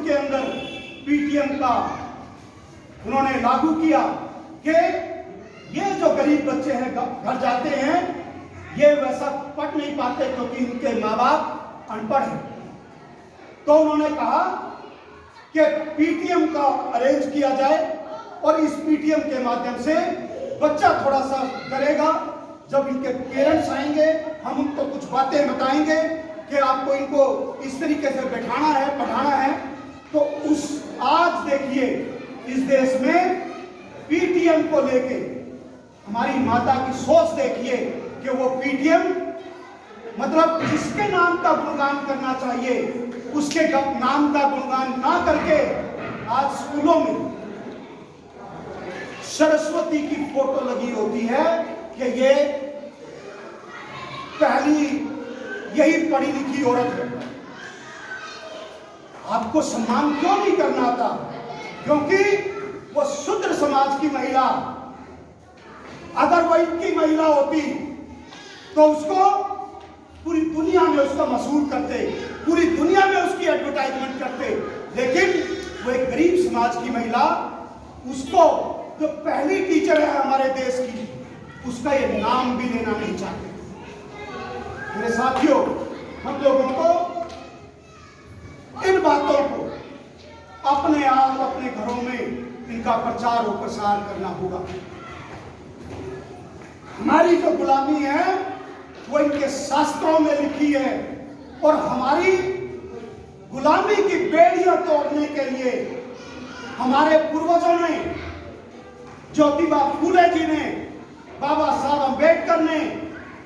के अंदर पीटीएम का उन्होंने लागू किया कि ये जो गरीब बच्चे हैं घर जाते हैं, ये वैसा पढ़ नहीं पाते क्योंकि उनके माँ बाप अनपढ़ हैं। तो उन्होंने कहा कि पीटीएम का अरेंज किया जाए और इस पीटीएम के माध्यम से बच्चा थोड़ा सा करेगा। जब इनके पेरेंट्स आएंगे, हम उनको कुछ बातें बताएंगे कि आपको इनको इस तरीके से बैठाना है, पढ़ाना है। तो आज देखिए इस देश में पीटीएम को लेके हमारी माता की सोच देखिए कि वो पीटीएम मतलब जिसके नाम का गुणगान करना चाहिए उसके नाम का गुणगान ना करके आज स्कूलों में सरस्वती की फोटो लगी होती है कि ये पहली यही पढ़ी लिखी औरत है। आपको सम्मान क्यों नहीं करना आता? क्योंकि वो शूद्र समाज की महिला, अगर वो इनकी महिला होती तो उसको पूरी दुनिया में उसका मशहूर करते, पूरी दुनिया में उसकी एडवर्टाइजमेंट करते। लेकिन वो एक गरीब समाज की महिला, उसको जो पहली टीचर है हमारे देश की, उसका ये नाम भी लेना नहीं चाहते। मेरे साथियों, हम लोगों को इन बातों को अपने आप अपने घरों में इनका प्रचार और प्रसार करना होगा। हमारी जो गुलामी है वो इनके शास्त्रों में लिखी है और हमारी गुलामी की बेड़ियां तोड़ने के लिए हमारे पूर्वजों ने, ज्योतिबा फूले जी ने, बाबा साहब अम्बेडकर ने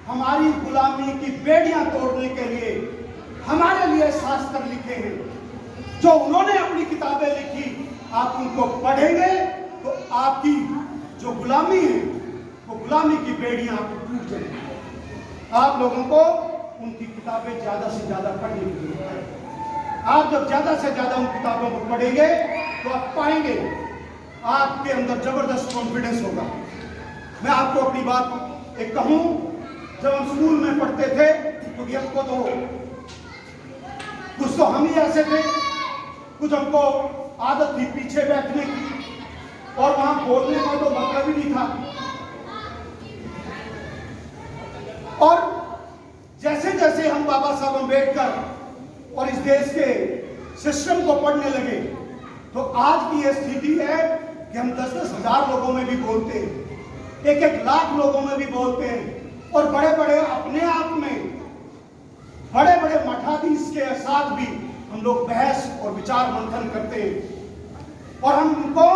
हमारी गुलामी की बेड़ियां तोड़ने के लिए हमारे लिए शास्त्र लिखे हैं। जो उन्होंने अपनी किताबें लिखी, आप उनको पढ़ेंगे तो आपकी जो गुलामी है वो गुलामी की बेड़ियां आपको टूट जाएंगी। आप लोगों को उनकी किताबें ज्यादा से ज्यादा पढ़नी चाहिए। आप जब ज्यादा से ज्यादा उन किताबों को पढ़ेंगे तो आप पाएंगे आपके अंदर जबरदस्त कॉन्फिडेंस होगा। मैं आपको अपनी बात एक कहूं, जब हम स्कूल में पढ़ते थे तो हमको तो कुछ तो हम ही ऐसे थे, कुछ हमको आदत थी पीछे बैठने की और वहां बोलने का तो मतलब ही नहीं था। और जैसे जैसे हम बाबा साहब अम्बेडकर और इस देश के सिस्टम को पढ़ने लगे तो आज की यह स्थिति है कि हम 10-10 हजार लोगों में भी बोलते हैं, 1-1 लाख लोगों में भी बोलते हैं और बड़े बड़े अपने आप में बड़े बड़े मठाधीश के साथ भी हम लोग बहस और विचार मंथन करते हैं। और हम उनको,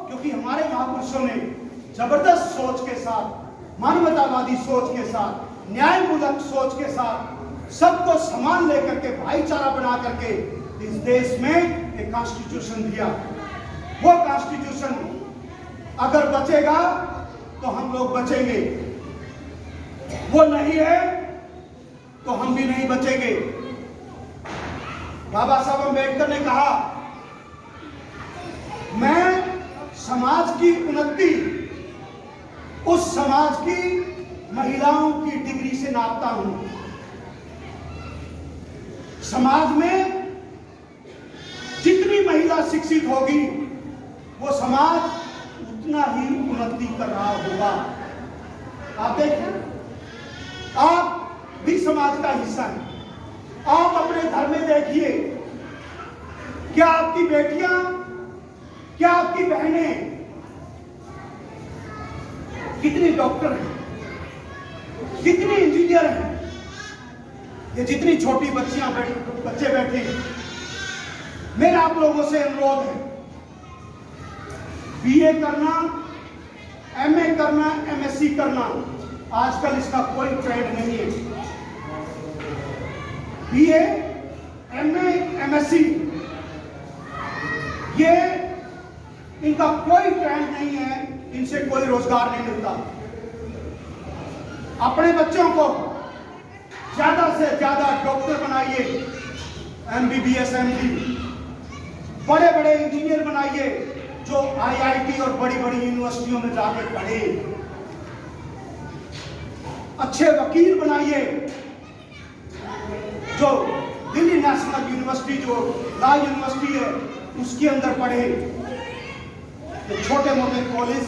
क्योंकि हमारे महापुरुषों ने जबरदस्त सोच के साथ, मानवतावादी सोच के साथ, न्यायमूलक सोच के साथ सबको समान लेकर के, भाईचारा बना करके इस देश में एक कॉन्स्टिट्यूशन दिया। वो कॉन्स्टिट्यूशन अगर बचेगा तो हम लोग बचेंगे, वो नहीं है तो हम भी नहीं बचेंगे। बाबा साहब अम्बेडकर ने कहा, मैं समाज की उन्नति उस समाज की महिलाओं की डिग्री से नापता हूं। समाज में जितनी महिला शिक्षित होगी वो समाज उतना ही उन्नति कर रहा होगा। आप देखिए, आप भी समाज का हिस्सा है। आप अपने घर में देखिए, क्या आपकी बेटियां, क्या आपकी बहनें कितनी डॉक्टर हैं, कितनी इंजीनियर हैं। ये जितनी छोटी बच्चियां बच्चे बैठे हैं, मेरा आप लोगों से अनुरोध है, बीए करना, एमए करना, एमएससी करना, आजकल इसका कोई ट्रेंड नहीं है। बीए, एमए, एमएससी ये इनका कोई ट्रेंड नहीं है, इनसे कोई रोजगार नहीं मिलता। अपने बच्चों को ज्यादा से ज्यादा डॉक्टर बनाइए, एमबीबीएस, एमडी, बड़े बड़े इंजीनियर बनाइए जो आईआईटी और बड़ी बड़ी यूनिवर्सिटियों में जाके पढ़े। अच्छे वकील बनाइए जो दिल्ली नेशनल यूनिवर्सिटी जो लॉ यूनिवर्सिटी है उसके अंदर पढ़े। तो छोटे मोटे कॉलेज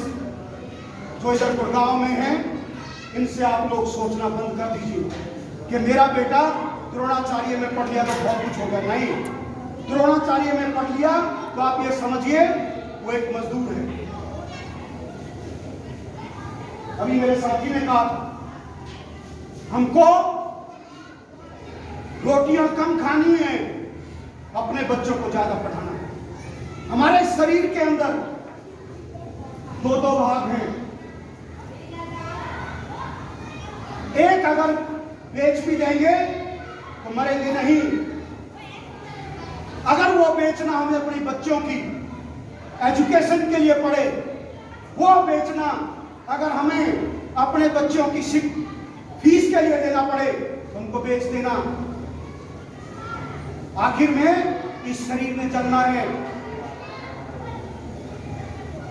जो इधर गुड़गांव में हैं, इनसे आप लोग सोचना बंद कर दीजिए कि मेरा बेटा द्रोणाचार्य में पढ़ लिया तो बहुत कुछ होगा। नहीं, द्रोणाचार्य में पढ़ लिया तो आप ये समझिए वो एक मजदूर है। अभी मेरे साथी ने कहा हमको रोटियां कम खानी है, अपने बच्चों को ज्यादा पढ़ाना है। हमारे शरीर के अंदर दो भाग हैं। एक अगर बेच भी देंगे तो मरेंगे नहीं। अगर वो बेचना हमें अपने बच्चों की एजुकेशन के लिए पड़े, वो बेचना अगर हमें अपने बच्चों की फीस के लिए देना पड़े तो हमको बेच देना। आखिर में इस शरीर में चलना है,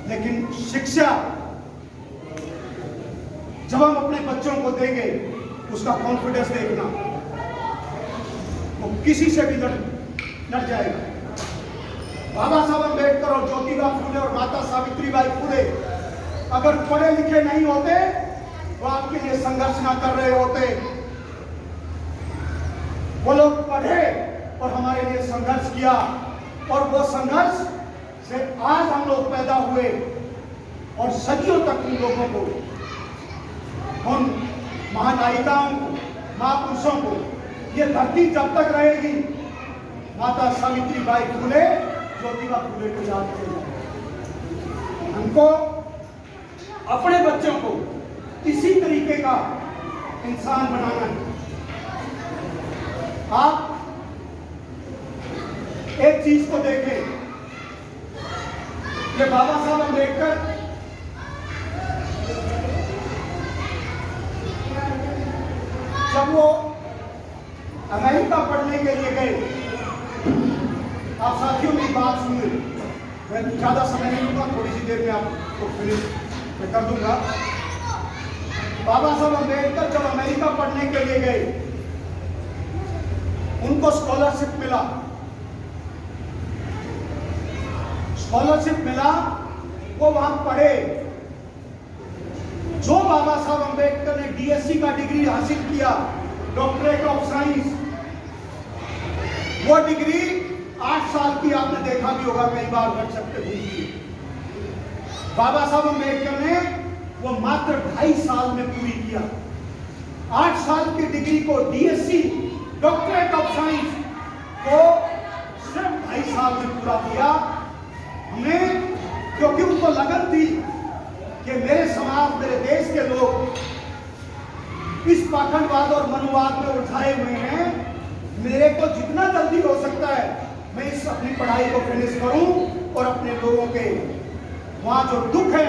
लेकिन शिक्षा जब हम अपने बच्चों को देंगे उसका कॉन्फिडेंस देखना, वो किसी से भी लड़ जाएगा। बाबा साहब अम्बेडकर और ज्योतिबा फूले और माता सावित्रीबाई फूले अगर पढ़े लिखे नहीं होते तो आपके लिए संघर्ष ना कर रहे होते। वो लोग पढ़े और हमारे लिए संघर्ष किया, और वो संघर्ष से आज हम लोग पैदा हुए और सदियों तक उन लोगों को, उन महानायिकाओं को, महापुरुषों को, ये धरती जब तक रहेगी माता सावित्रीबाई फूले, ज्योतिबा फूले को याद किया। हमको अपने बच्चों को इसी तरीके का इंसान बनाना है। आप एक चीज को देखें कि बाबा साहब अम्बेडकर जब वो अमेरिका पढ़ने के लिए गए, आप साथियों मेरी बात सुनिए, मैं ज्यादा समय नहीं लूंगा, थोड़ी सी देर में आपको फिनिश मैं कर दूंगा। बाबा साहब अम्बेडकर जब अमेरिका पढ़ने के लिए गए, उनको स्कॉलरशिप मिला। वो वहां पढ़े। जो बाबा साहब अम्बेडकर ने डीएससी का डिग्री हासिल किया, डॉक्टरेट ऑफ साइंस, वो डिग्री 8 साल की आपने देखा भी होगा, कई बार व्हाट्सएप पे घूमती है। बाबा साहब अम्बेडकर ने वो मात्र 2.5 साल में पूरी किया। 8 साल की डिग्री को, डीएससी डॉक्टरेट ऑफ साइंस को सिर्फ 2.5 साल में पूरा किया हमने, क्योंकि उनको लगन थी कि मेरे समाज, मेरे देश के लोग इस पाखंडवाद और मनुवाद में उलझाए हुए हैं। मेरे को जितना जल्दी हो सकता है मैं इस अपनी पढ़ाई को फिनिश करूं और अपने लोगों के वहां जो दुख है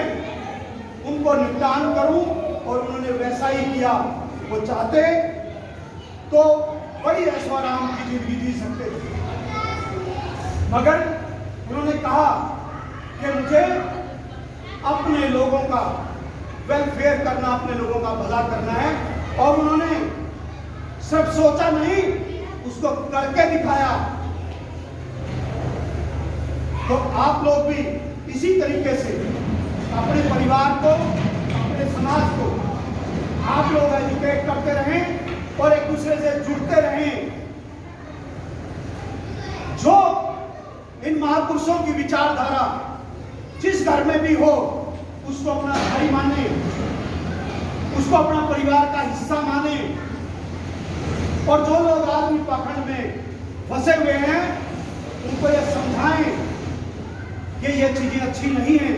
उनको निपटान करूं, और उन्होंने वैसा ही किया। वो चाहते तो बड़ी ऐशो आराम की जिंदगी जी सकते थे, मगर उन्होंने कहा कि मुझे अपने लोगों का वेलफेयर करना, अपने लोगों का भला करना है। और उन्होंने सिर्फ सोचा नहीं, उसको करके दिखाया। तो आप लोग भी इसी तरीके से अपने परिवार को, अपने समाज को आप लोग एजुकेट करते रहें और एक दूसरे से जुड़ते रहें। जो इन महापुरुषों की विचारधारा जिस घर में भी हो उसको अपना भाई माने, उसको अपना परिवार का हिस्सा माने। और जो लोग आदमी पाखंड में फंसे हुए हैं उनको यह समझाएं कि ये चीजें अच्छी नहीं है।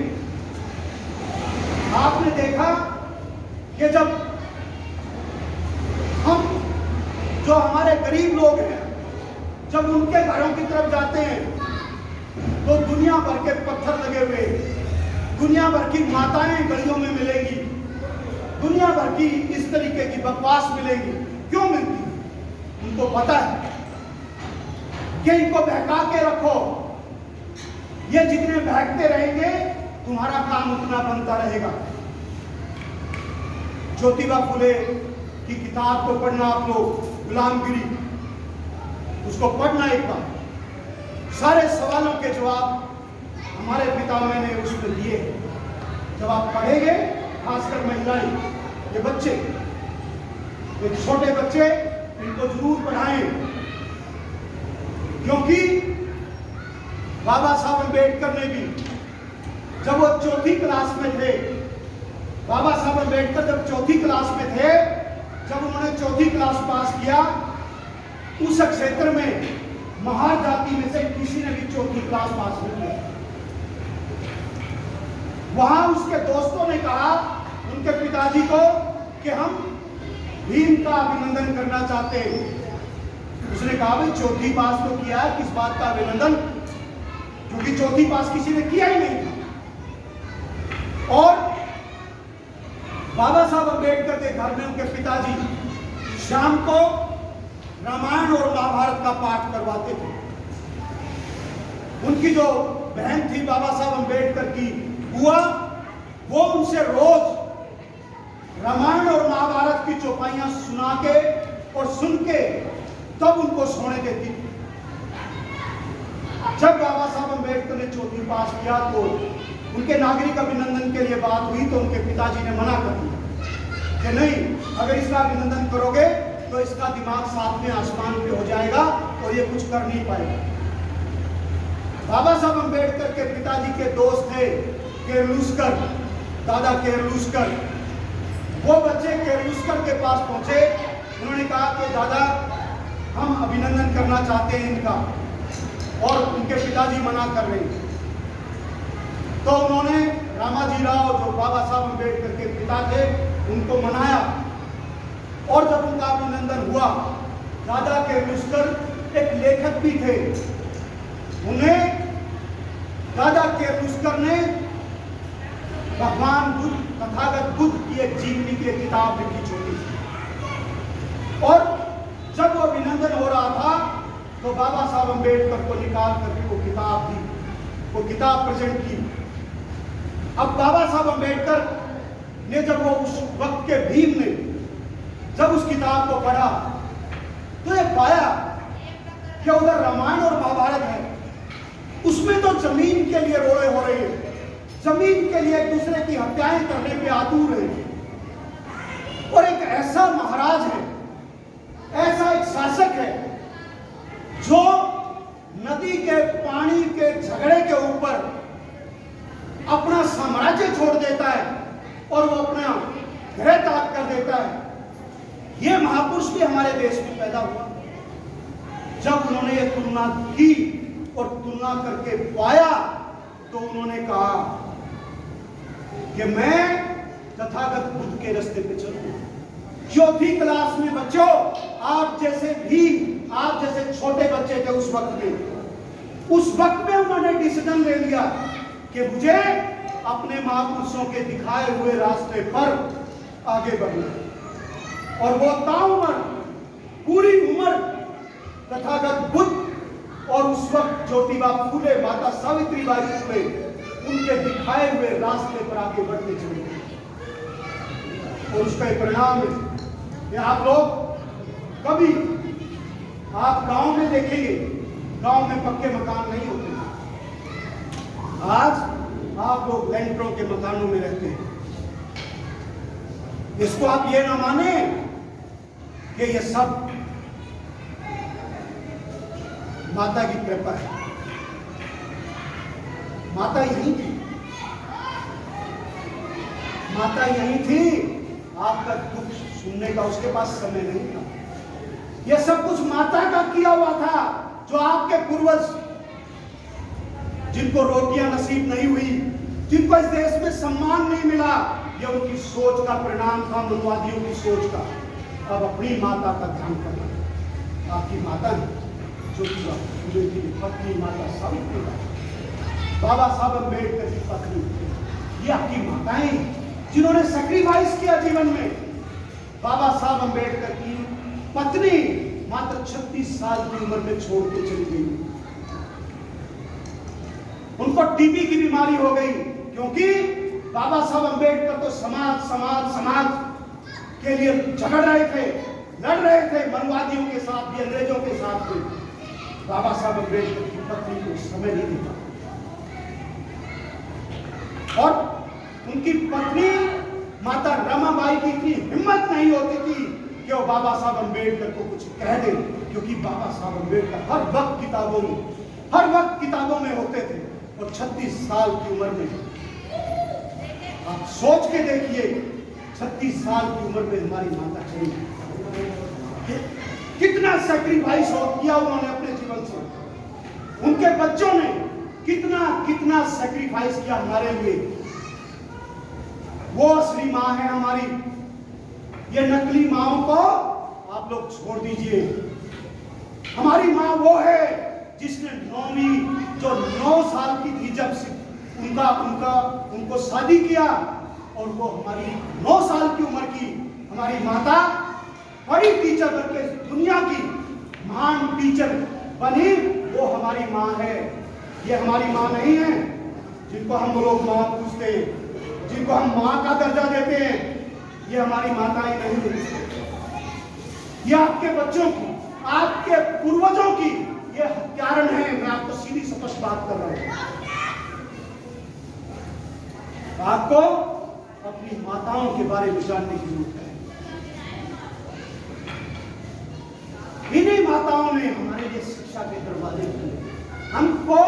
आपने देखा कि जब हम, जो हमारे गरीब लोग हैं, जब उनके घरों की तरफ जाते हैं तो दुनिया भर के पत्थर लगे हुए, दुनिया भर की माताएं गलियों में मिलेंगी, दुनिया भर की इस तरीके की बकवास मिलेगी। क्यों मिलती? उनको पता है कि इनको बहका के रखो, ये जितने बहकते रहेंगे तुम्हारा काम उतना बनता रहेगा। ज्योतिबा फूले की किताब को पढ़ना आप लोग, गुलामगिरी, उसको पढ़ना एक बार। सारे सवालों के जवाब हमारे पितामह ने उसमें दिए। जब आप पढ़ेंगे, खासकर महिलाएं, ये बच्चे, ये छोटे बच्चे, इनको जरूर पढ़ाएं, क्योंकि बाबा साहब अम्बेडकर ने भी जब वो चौथी क्लास में थे, बाबा साहब अम्बेडकर जब चौथी क्लास में थे, जब उन्होंने चौथी क्लास पास किया, उस क्षेत्र में महार जाति में से किसी ने भी चौथी क्लास पास नहीं किया। वहां उसके दोस्तों ने कहा उनके पिताजी को कि हम भीम का अभिनंदन करना चाहते हैं। उसने कहा भाई चौथी पास तो किया है, किस बात का अभिनंदन, क्योंकि चौथी पास किसी ने किया ही नहीं था। और बाबा साहब अम्बेडकर के घर में उनके पिताजी शाम को रामायण और महाभारत का पाठ करवाते थे। उनकी जो बहन थी बाबा साहब अम्बेडकर की बुआ, वो उनसे रोज रामायण और महाभारत की चौपाइयां सुना के और सुन के तब उनको सोने देती थी। जब बाबा साहब अम्बेडकर ने चौथी पास किया तो उनके नागरिक अभिनंदन के लिए बात हुई तो उनके पिताजी ने मना कर दिया कि नहीं, अगर इसका अभिनंदन करोगे तो इसका दिमाग सातवें आसमान पे हो जाएगा और ये कुछ कर नहीं पाएगा। बाबा साहब अम्बेडकर के पिताजी के दोस्त थे किर्लोस्कर, दादा किर्लोस्कर। वो बच्चे किर्लोस्कर के पास पहुंचे, उन्होंने कहा कि दादा हम अभिनंदन करना चाहते हैं इनका, और उनके पिताजी मना कर रहे हैं। तो उन्होंने रामाजी राव, जो बाबा साहब अम्बेडकर के पिता थे, उनको मनाया और जब उनका अभिनंदन हुआ, दादा किर्लोस्कर एक लेखक भी थे, उन्हें दादा किर्लोस्कर ने भगवान बुद्ध, तथागत बुद्ध की एक जीवनी की किताब लिखी छोटी सी। और जब वो अभिनंदन हो रहा था तो बाबा साहब अम्बेडकर को निकाल करके वो किताब दी, वो किताब प्रेजेंट की। अब बाबा साहब अम्बेडकर ने जब वो उस वक्त के भीम ने जब उस किताब को पढ़ा तो ये पाया कि उधर रामायण और महाभारत है, उसमें तो जमीन के लिए रोड़े हो रहे हैं, जमीन के लिए एक दूसरे की हत्याएं करने पे आतुर है। और एक ऐसा महाराज है, ऐसा एक शासक है जो नदी के पानी के झगड़े के ऊपर अपना साम्राज्य छोड़ देता है और वो अपना घर त्याग कर देता है। ये महापुरुष भी हमारे देश में पैदा हुआ। जब उन्होंने ये तुलना की और तुलना करके पाया तो उन्होंने कहा कि मैं तथागत बुद्ध के रास्ते पे चलूंगा। चौथी क्लास में बच्चों, आप जैसे भी, आप जैसे छोटे बच्चे थे उस वक्त में उन्होंने डिसीजन ले लिया कि मुझे अपने महापुरुषों के दिखाए हुए रास्ते पर आगे बढ़ना है। और वो ताउम्र पूरी उम्र तथागत बुद्ध और उस वक्त ज्योतिबा फूले, माता सावित्रीबाई फूले, उनके दिखाए हुए रास्ते पर आगे बढ़ते चले गए। और उसका एक परिणाम है कि आप लोग कभी, आप गांव में देखेंगे, गांव में पक्के मकान नहीं होते। आज आप लोग लेंटरों के मकानों में रहते हैं। इसको आप ये ना माने कि ये सब माता की कृपा है। माता यहीं थी, माता यहीं थी, आपका दुख सुनने का उसके पास समय नहीं था। यह सब कुछ माता का किया हुआ था। जो आपके पूर्वज, जिनको रोटियां नसीब नहीं हुई, जिनको इस देश में सम्मान नहीं मिला, यह उनकी सोच का परिणाम था, मनुवादियों की सोच का। अब अपनी माता का ध्यान करना। आपकी माता जो की पत्नी माता सावित्रीबाई, बाबा साहब अम्बेडकर की पत्नी, ये आपकी माताएं जिन्होंने सैक्रिफाइस किया जीवन में। बाबा साहब अम्बेडकर की पत्नी मात्र 36 साल की उम्र में छोड़ के चली गई। उनको टीबी की बीमारी हो गई, क्योंकि बाबा साहब अम्बेडकर तो समाज समाज समाज के लिए झगड़ रहे थे, लड़ रहे थे, मनुवादियों के साथ भी, अंग्रेजों के साथ भी। बाबा साहब अम्बेडकर की पत्नी को समय नहीं देता और उनकी पत्नी माता रमाबाई की इतनी हिम्मत नहीं होती थी कि वो बाबा साहब अम्बेडकर को कुछ कह दे, क्योंकि बाबा साहब अम्बेडकर हर वक्त किताबों में होते थे। और 36 साल की उम्र में, आप सोच के देखिए, 36 साल की उम्र में हमारी माता चली, कितना सैक्रिफाइस किया उन्होंने अपने जीवन से। उनके बच्चों ने कितना सैक्रिफाइस किया हमारे लिए। वो असली माँ है हमारी। ये नकली माँओं को आप लोग छोड़ दीजिए। हमारी माँ वो है जिसने जो 9 साल की थी जब से उनको शादी किया, और वो हमारी 9 साल की उम्र की हमारी माता बड़ी टीचर बनके दुनिया की महान टीचर बनी, वो हमारी माँ है। ये हमारी माँ नहीं है जिनको हम लोग माँ पूछते हैं, जिनको हम माँ का दर्जा देते हैं। ये हमारी माताएं नहीं है। ये आपके बच्चों की, आपके पूर्वजों की ये हत्यारण है। मैं आपको सीधी स्पष्ट बात कर रहा हूं। आपको अपनी माताओं के बारे में जानने की जरूरत है। इन्हीं माताओं ने हमारे लिए शिक्षा के दरवाजे खोले, हमको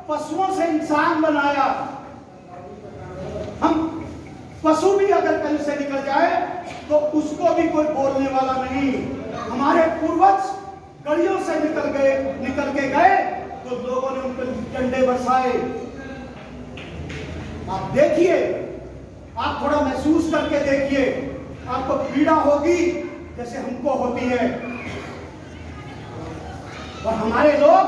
पशुओं से इंसान बनाया। हम पशु भी अगर कहीं से निकल जाए तो उसको भी कोई बोलने वाला नहीं। हमारे पूर्वज गलियों से निकल के गए तो लोगों ने उन पर डंडे बरसाए। आप देखिए, आप थोड़ा महसूस करके देखिए, आपको पीड़ा होगी जैसे हमको होती है। और हमारे लोग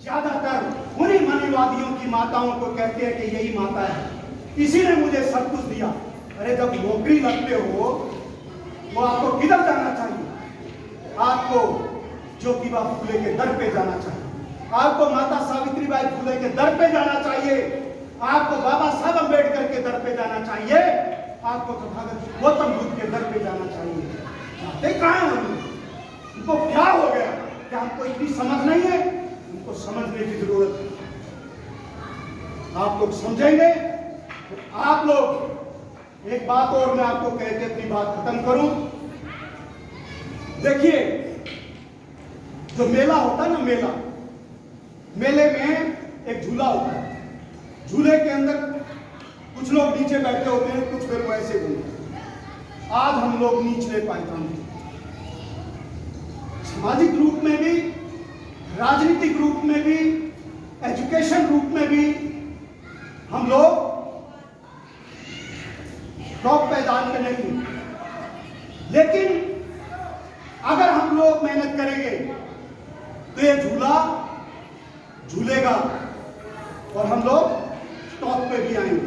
ज्यादातर उन्हीं मनीवादियों की माताओं को कहते हैं कि यही माता है, इसी ने मुझे सब कुछ दिया। अरे जब नौकरी लगते हो वो आपको किधर जाना चाहिए? आपको ज्योतिबा फूले के दर पे जाना चाहिए, आपको माता सावित्रीबाई फूले के दर पे जाना चाहिए, आपको बाबा साहब अम्बेडकर के दर पे जाना चाहिए, आपको तथागत गौतम बुद्ध के दर पे जाना चाहिए। जाते कहाँ हैं हम? उनको क्या हो गया? क्या हमको इतनी समझ नहीं है? उनको समझने की जरूरत है। आप लोग समझेंगे तो आप लोग, एक बात और मैं आपको कह के अपनी बात खत्म करूं। देखिए, जो मेला होता है ना, मेले में एक झूला होता है। झूले के अंदर कुछ लोग नीचे बैठे होते हैं, कुछ फिर वैसे घूमते हैं। आज हम लोग निचले पायदान में, सामाजिक रूप में भी, राजनीतिक रूप में भी, एजुकेशन रूप में भी हम लोग टॉप मैदान पे नहीं। लेकिन अगर हम लोग मेहनत करेंगे तो ये झूला झूलेगा और हम लोग टॉप पे भी आएंगे।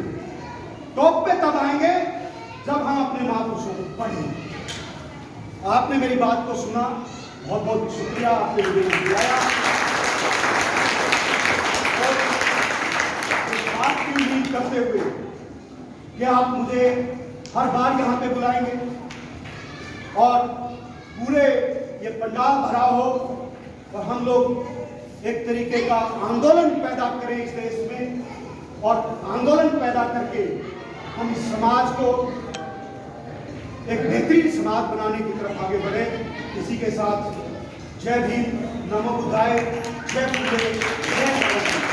टॉप पे तब आएंगे जब हम अपने महापुरुषों को पढ़ेंगे। आपने मेरी बात को सुना, बहुत बहुत शुक्रिया। आपने मुझे बुलाया और इस बात की उम्मीद करते हुए कि आप मुझे हर बार यहाँ पे बुलाएंगे और पूरे ये पंडाल भरा हो और हम लोग एक तरीके का आंदोलन पैदा करें इस देश में, और आंदोलन पैदा करके हम इस समाज को एक बेहतरीन समाज बनाने की तरफ आगे बढ़े। इसी के साथ जय भीम, नमो बुद्धाय, जय फूले, जय